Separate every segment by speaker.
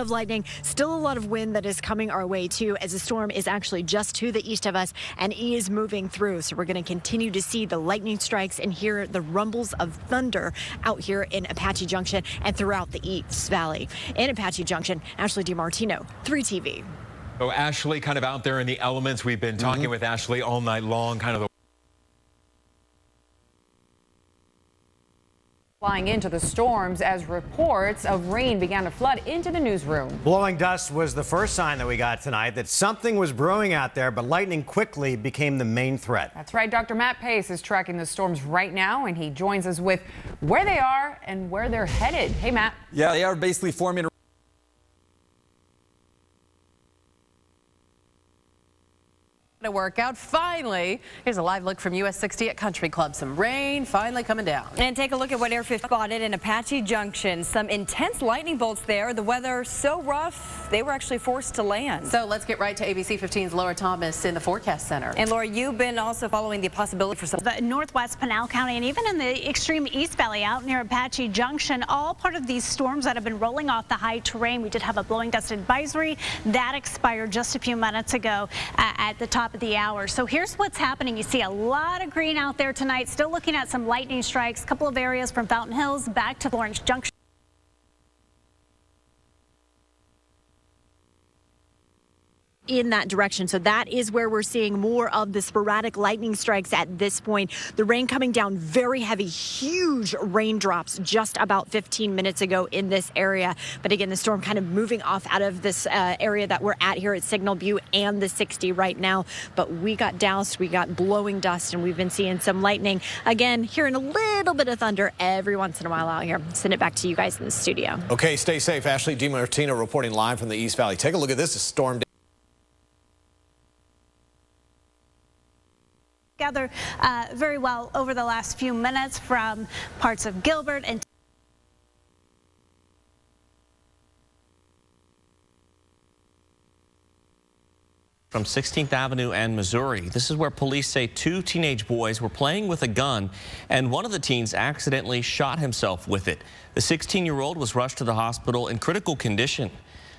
Speaker 1: of lightning, still a lot of wind that is coming our way too, as the storm is actually just to the east of us and is moving through. So we're going to continue to see the lightning strikes and hear the rumbles of thunder out here in Apache Junction and throughout the East Valley. In Apache Junction, Ashley DiMartino, 3TV.
Speaker 2: So Ashley, kind of out there in the elements. We've been talking with Ashley all night long, kind of the
Speaker 3: flying into the storms as reports of rain began to flood into the newsroom.
Speaker 4: Blowing dust was the first sign that we got tonight that something was brewing out there, but lightning quickly became the main threat.
Speaker 3: That's right. Dr. Matt Pace is tracking the storms right now, and he joins us with where they are and where they're headed. Hey, Matt.
Speaker 5: Yeah, they are basically forming
Speaker 6: a workout. Finally, here's a live look from US 60 at Country Club. Some rain finally coming down.
Speaker 7: And take a look at what Air 50 spotted in Apache Junction. Some intense lightning bolts there. The weather so rough, they were actually forced to land.
Speaker 6: So let's get right to ABC 15's Laura Thomas in the forecast center.
Speaker 7: And Laura, you've been also following the possibility for some.
Speaker 8: The northwest Pinal County and even in the extreme East Valley out near Apache Junction, all part of these storms that have been rolling off the high terrain. We did have a blowing dust advisory that expired just a few minutes ago at the top of the hour. So here's what's happening. You see a lot of green out there tonight. Still looking at some lightning strikes. A couple of areas from Fountain Hills back to Florence Junction.
Speaker 1: In that direction. So that is where we're seeing more of the sporadic lightning strikes at this point. The rain coming down very heavy, huge raindrops just about 15 minutes ago in this area. But again, the storm kind of moving off out of this area that we're at here at Signal View and the 60 right now. But we got doused, we got blowing dust, and we've been seeing some lightning. Again, hearing a little bit of thunder every once in a while out here. Send it back to you guys in the studio.
Speaker 9: Okay, stay safe. Ashley DiMartino reporting live from the East Valley. Take a look at this. A storm
Speaker 8: Together very well over the last few minutes from parts of Gilbert and
Speaker 10: from 16th Avenue and Missouri. This is where police say two teenage boys were playing with a gun, and one of the teens accidentally shot himself with it. The 16-year-old was rushed to the hospital in critical condition.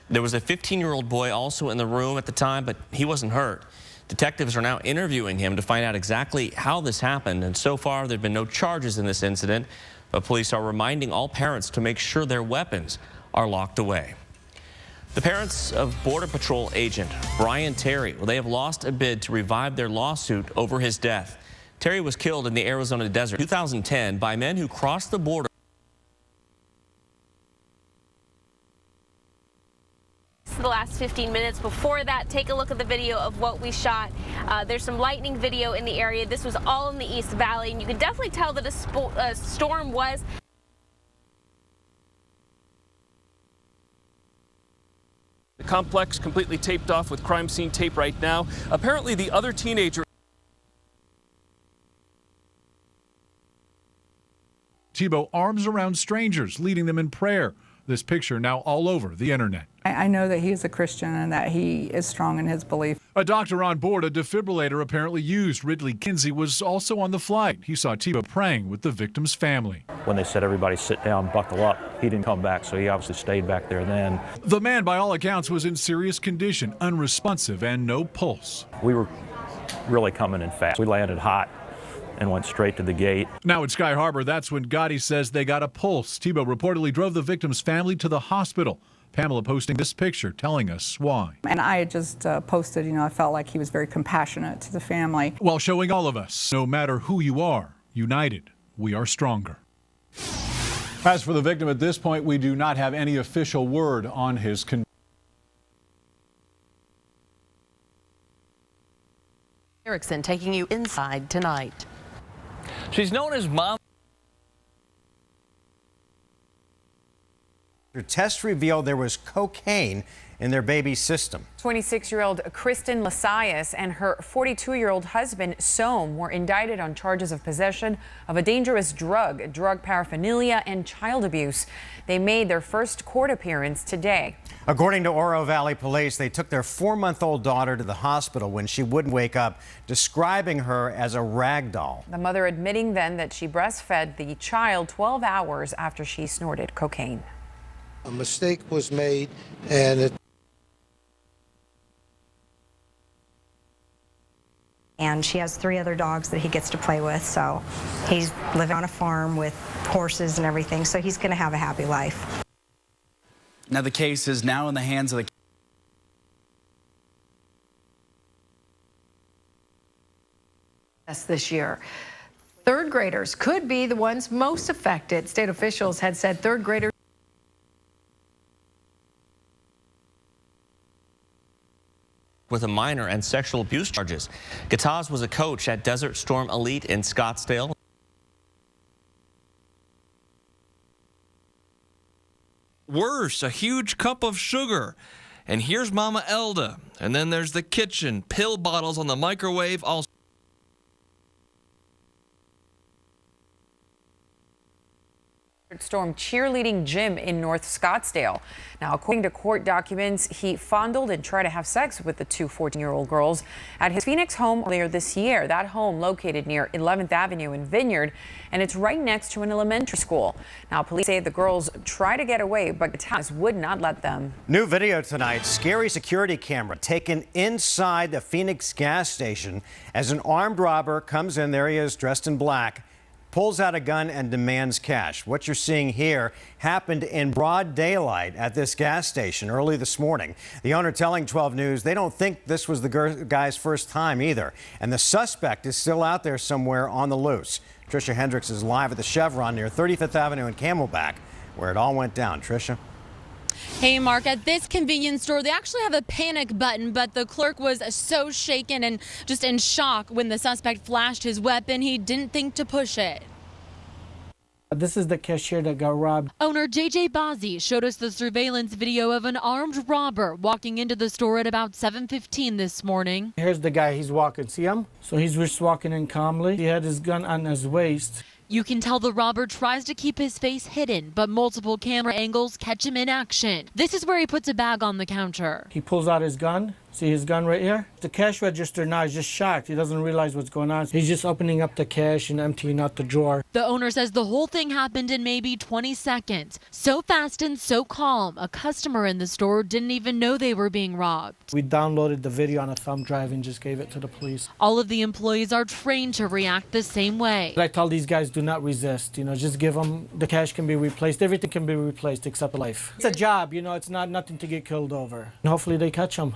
Speaker 10: There was a 15-year-old boy also in the room at the time, but he wasn't hurt. Detectives are now interviewing him to find out exactly how this happened, and so far there have been no charges in this incident, but police are reminding all parents to make sure their weapons are locked away. The parents of Border Patrol agent Brian Terry, well, they have lost a bid to revive their lawsuit over his death. Terry was killed in the Arizona desert in 2010 by men who crossed the border.
Speaker 11: The last 15 minutes. Before that, take a look at the video of what we shot. There's some lightning video in the area. This was all in the East Valley, and you can definitely tell that a storm was.
Speaker 12: The complex completely taped off with crime scene tape right now. Apparently the other teenager.
Speaker 13: Tebow arms around strangers, leading them in prayer. This picture now all over the internet.
Speaker 14: I know that he is a Christian and that he is strong in his belief.
Speaker 13: A doctor on board a defibrillator apparently used. Ridley Kinsey was also on the flight. He saw Tebow praying with the victim's family.
Speaker 15: When they said everybody sit down, buckle up, he didn't come back, so he obviously stayed back there then.
Speaker 13: The man, by all accounts, was in serious condition, unresponsive, and no pulse.
Speaker 15: We were really coming in fast. We landed hot and went straight to the gate.
Speaker 13: Now at Sky Harbor, that's when Gotti says they got a pulse. Tebow reportedly drove the victim's family to the hospital. Pamela posting this picture, telling us why.
Speaker 14: And I had just posted, I felt like he was very compassionate to the family.
Speaker 13: While showing all of us, no matter who you are, united, we are stronger. As for the victim, at this point, we do not have any official word on his condition.
Speaker 6: Erickson taking you inside tonight.
Speaker 10: She's known as Mom.
Speaker 4: Their test revealed there was cocaine in their baby's system.
Speaker 3: 26-year-old Kristen Lasias and her 42-year-old husband, Soam, were indicted on charges of possession of a dangerous drug, drug paraphernalia, and child abuse. They made their first court appearance today.
Speaker 4: According to Oro Valley Police, they took their 4-month-old daughter to the hospital when she wouldn't wake up, describing her as a rag doll.
Speaker 3: The mother admitting then that she breastfed the child 12 hours after she snorted cocaine.
Speaker 5: A mistake was made, and
Speaker 16: And she has 3 other dogs that he gets to play with, so he's living on a farm with horses and everything, so he's going to have a happy life.
Speaker 17: Now the case is now in the hands of the
Speaker 6: this year. Third graders could be the ones most affected. State officials had said third graders
Speaker 10: with a minor and sexual abuse charges. Gataz was a coach at Desert Storm Elite in Scottsdale.
Speaker 18: Worse, a huge cup of sugar. And here's Mama Elda. And then there's the kitchen, pill bottles on the microwave, all
Speaker 3: Storm cheerleading gym in North Scottsdale. Now, according to court documents, he fondled and tried to have sex with the 2 14-year-old girls at his Phoenix home earlier this year. That home located near 11th Avenue and Vineyard, and it's right next to an elementary school. Now, police say the girls tried to get away, but Gataz would not let them.
Speaker 4: New video tonight. Scary security camera taken inside the Phoenix gas station as an armed robber comes in. There he is, dressed in black, pulls out a gun and demands cash. What you're seeing here happened in broad daylight at this gas station early this morning. The owner telling 12 News they don't think this was the guy's first time either. And the suspect is still out there somewhere on the loose. Trisha Hendricks is live at the Chevron near 35th Avenue and Camelback, where it all went down. Trisha.
Speaker 19: Hey, Mark, at this convenience store, they actually have a panic button, but the clerk was so shaken and just in shock when the suspect flashed his weapon. He didn't think to push it.
Speaker 20: This is the cashier that got robbed.
Speaker 19: Owner JJ Bazzi showed us the surveillance video of an armed robber walking into the store at about 7:15 this morning.
Speaker 20: Here's the guy, he's walking, see him? So he's just walking in calmly. He had his gun on his waist.
Speaker 19: You can tell the robber tries to keep his face hidden, but multiple camera angles catch him in action. This is where he puts a bag on the counter.
Speaker 20: He pulls out his gun. See his gun right here? The cash register now is just shocked. He doesn't realize what's going on. He's just opening up the cash and emptying out the drawer.
Speaker 19: The owner says the whole thing happened in maybe 20 seconds. So fast and so calm, a customer in the store didn't even know they were being robbed.
Speaker 20: We downloaded the video on a thumb drive and just gave it to the police.
Speaker 19: All of the employees are trained to react the same way.
Speaker 20: I tell these guys, do not resist. You know, just give them, the cash can be replaced. Everything can be replaced except life. It's a job, you know, it's not nothing to get killed over. And hopefully they catch them.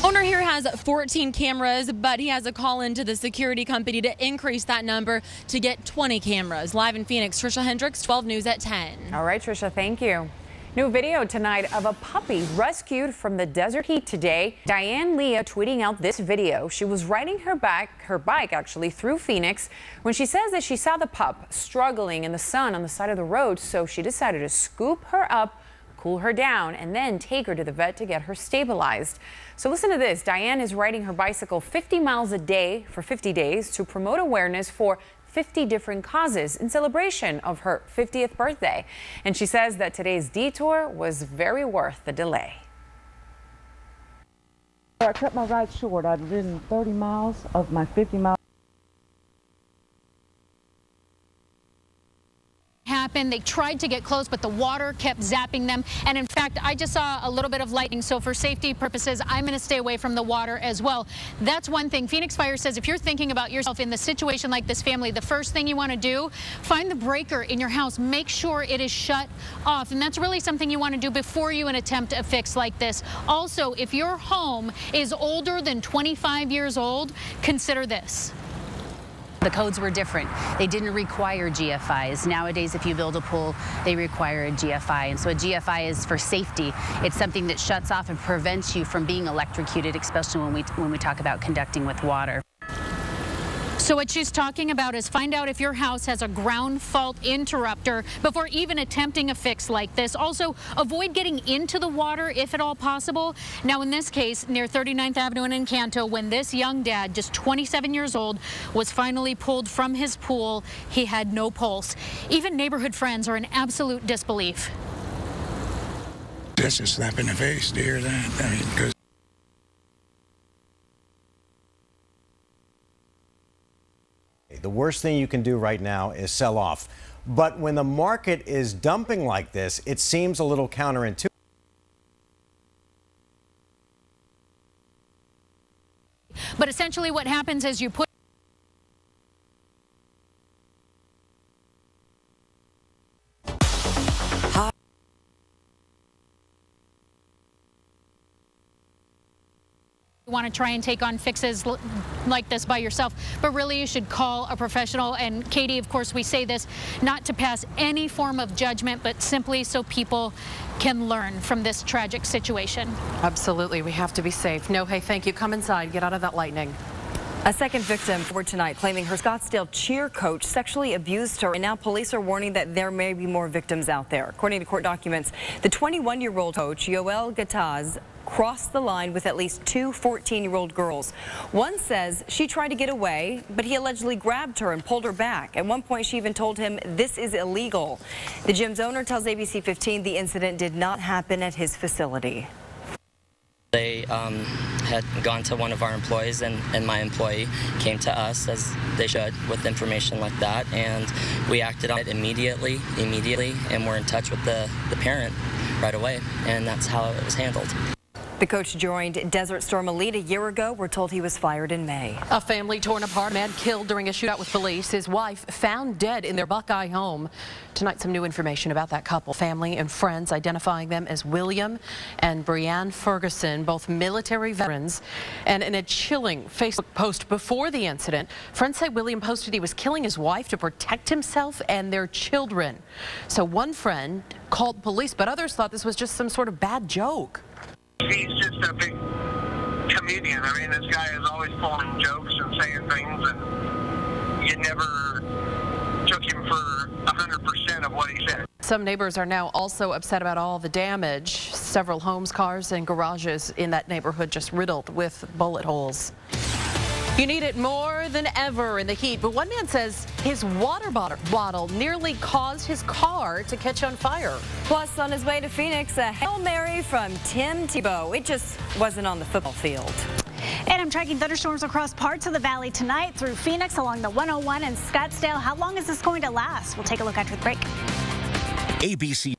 Speaker 19: Owner here has 14 cameras, but he has a call into the security company to increase that number to get 20 cameras. Live in Phoenix, Trisha Hendricks, 12 News at 10.
Speaker 3: All right, Trisha, thank you. New video tonight of a puppy rescued from the desert heat today. Diane Leah tweeting out this video. She was riding her bike actually through Phoenix when she says that she saw the pup struggling in the sun on the side of the road, so she decided to scoop her up, cool her down, and then take her to the vet to get her stabilized. So listen to this. Diane is riding her bicycle 50 miles a day for 50 days to promote awareness for 50 different causes in celebration of her 50th birthday. And she says that today's detour was very worth the delay.
Speaker 21: I cut my ride short. I'd ridden 30 miles of my 50 miles.
Speaker 8: Happened. They tried to get close, but the water kept zapping them. And in fact, I just saw a little bit of lightning. So for safety purposes, I'm going to stay away from the water as well. That's one thing. Phoenix Fire says if you're thinking about yourself in the situation like this family, the first thing you want to do, find the breaker in your house. Make sure it is shut off. And that's really something you want to do before you attempt a fix like this. Also, if your home is older than 25 years old, consider this.
Speaker 22: The codes were different. They didn't require GFIs. Nowadays, if you build a pool, they require a GFI. And so a GFI is for safety. It's something that shuts off and prevents you from being electrocuted, especially when we talk about conducting with water.
Speaker 8: So what she's talking about is find out if your house has a ground fault interrupter before even attempting a fix like this. Also, avoid getting into the water if at all possible. Now, in this case, near 39th Avenue and Encanto, when this young dad, just 27 years old, was finally pulled from his pool, he had no pulse. Even neighborhood friends are in absolute disbelief.
Speaker 23: That's a slap in the face, dear. That, I mean, 'cause
Speaker 4: the worst thing you can do right now is sell off But when the market is dumping like this, it seems a little counterintuitive.
Speaker 1: But essentially what happens is you put want to try and take on fixes like this by yourself, but really you should call a professional. And Katie, of course, we say this not to pass any form of judgment, but simply so people can learn from this tragic situation.
Speaker 6: Absolutely. We have to be safe. No, hey, thank you. Come inside. Get out of that lightning.
Speaker 2: A second victim for tonight, claiming her Scottsdale cheer coach sexually abused her. And now police are warning that there may be more victims out there. According to court documents, the 21-year-old coach, Yoel Gataz, crossed the line with at least two 14-year-old girls. One says she tried to get away, but he allegedly grabbed her and pulled her back. At one point, she even told him this is illegal. The gym's owner tells ABC 15 the incident did not happen at his facility.
Speaker 7: They had gone to one of our employees, and my employee came to us, as they should, with information like that, and we acted on it immediately, and we're in touch with the parent right away, and that's how it was handled.
Speaker 2: The coach joined Desert Storm Elite a year ago. We're told he was fired in May.
Speaker 6: A family torn apart, a man killed during a shootout with police. His wife found dead in their Buckeye home. Tonight, some new information about that couple. Family and friends identifying them as William and Brianne Ferguson, both military veterans. And in a chilling Facebook post before the incident, friends say William posted he was killing his wife to protect himself and their children. So one friend called police, but others thought this was just some sort of bad joke.
Speaker 24: He's just a big comedian. I mean, this guy is always pulling jokes and saying things, and you never took him for 100% of what he said.
Speaker 6: Some neighbors are now also upset about all the damage. Several homes, cars, and garages in that neighborhood just riddled with bullet holes. You need it more than ever in the heat, but one man says his water bottle nearly caused his car to catch on fire.
Speaker 2: Plus, on his way to Phoenix, a Hail Mary from Tim Tebow. It just wasn't on the football field.
Speaker 8: And I'm tracking thunderstorms across parts of the valley tonight through Phoenix along the 101 and Scottsdale. How long is this going to last? We'll take a look after the break.
Speaker 25: ABC.